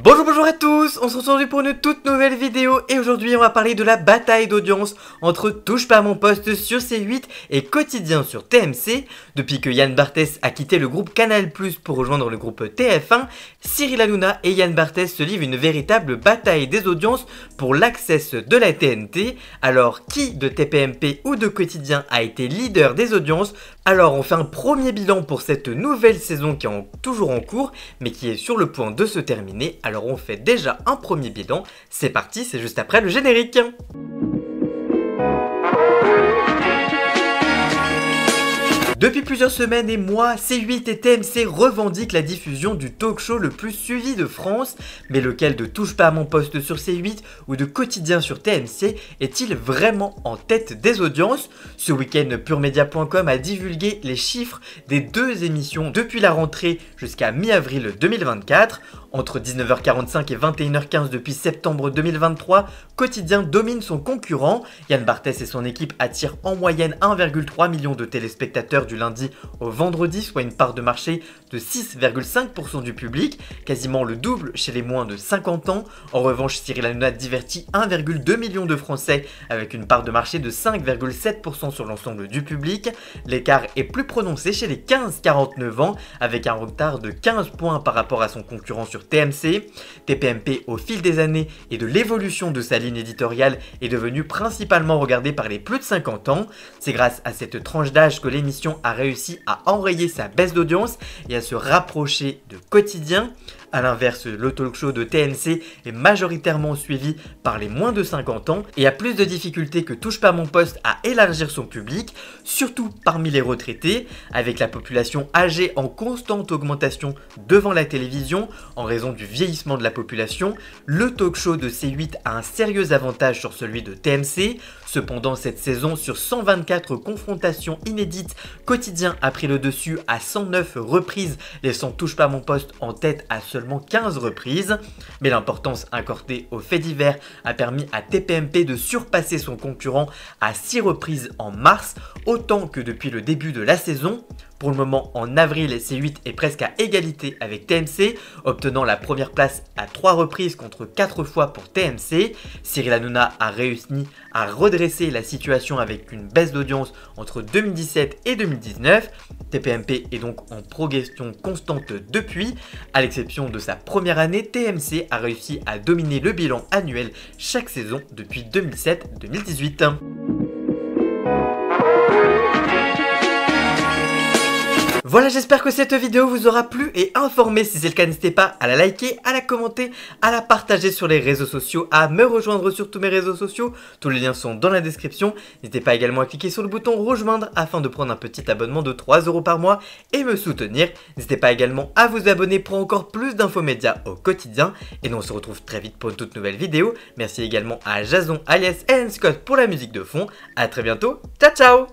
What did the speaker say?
Bonjour à tous, on se retrouve pour une toute nouvelle vidéo et aujourd'hui on va parler de la bataille d'audience entre Touche pas à mon poste sur C8 et Quotidien sur TMC. Depuis que Yann Barthès a quitté le groupe Canal+ pour rejoindre le groupe TF1, Cyril Hanouna et Yann Barthès se livrent une véritable bataille des audiences pour l'access de la TNT. Alors qui de TPMP ou de Quotidien a été leader des audiences? Alors on fait un premier bilan pour cette nouvelle saison qui est toujours en cours mais qui est sur le point de se terminer. Alors on fait déjà un premier bilan, c'est parti, c'est juste après le générique. Depuis plusieurs semaines et mois, C8 et TMC revendiquent la diffusion du talk show le plus suivi de France. Mais lequel de Touche pas à mon poste sur C8 ou de Quotidien sur TMC est-il vraiment en tête des audiences? Ce week-end, PureMedia.com a divulgué les chiffres des deux émissions depuis la rentrée jusqu'à mi-avril 2024. Entre 19h45 et 21h15 depuis septembre 2023, Quotidien domine son concurrent. Yann Barthès et son équipe attirent en moyenne 1,3 million de téléspectateurs du lundi au vendredi, soit une part de marché de 6,5% du public, quasiment le double chez les moins de 50 ans. En revanche, Cyril Hanouna divertit 1,2 million de Français avec une part de marché de 5,7% sur l'ensemble du public. L'écart est plus prononcé chez les 15-49 ans avec un retard de 15 points par rapport à son concurrent sur TMC. TPMP, au fil des années et de l'évolution de sa ligne éditoriale, est devenu principalement regardé par les plus de 50 ans. C'est grâce à cette tranche d'âge que l'émission a réussi à enrayer sa baisse d'audience et à se rapprocher de Quotidien. A l'inverse, le talk show de TMC est majoritairement suivi par les moins de 50 ans et a plus de difficultés que Touche pas à mon poste à élargir son public, surtout parmi les retraités, avec la population âgée en constante augmentation devant la télévision en raison du vieillissement de la population. Le talk show de C8 a un sérieux avantage sur celui de TMC. Cependant, cette saison, sur 124 confrontations inédites, Quotidien a pris le dessus à 109 reprises, laissant Touche pas à mon poste en tête à seulement 15 reprises. Mais l'importance accordée aux faits divers a permis à TPMP de surpasser son concurrent à 6 reprises en mars, autant que depuis le début de la saison. Pour le moment, en avril, C8 est presque à égalité avec TMC, obtenant la première place à 3 reprises contre 4 fois pour TMC. Cyril Hanouna a réussi à redresser la situation avec une baisse d'audience entre 2017 et 2019. TPMP est donc en progression constante depuis. À l'exception de sa première année, TMC a réussi à dominer le bilan annuel chaque saison depuis 2007-2018. Voilà, j'espère que cette vidéo vous aura plu et informé. Si c'est le cas, n'hésitez pas à la liker, à la commenter, à la partager sur les réseaux sociaux, à me rejoindre sur tous mes réseaux sociaux. Tous les liens sont dans la description. N'hésitez pas également à cliquer sur le bouton rejoindre afin de prendre un petit abonnement de 3 € par mois et me soutenir. N'hésitez pas également à vous abonner pour encore plus d'infos médias au quotidien. Et nous on se retrouve très vite pour une toute nouvelle vidéo. Merci également à Jason alias Ellen Scott pour la musique de fond. A très bientôt, ciao ciao.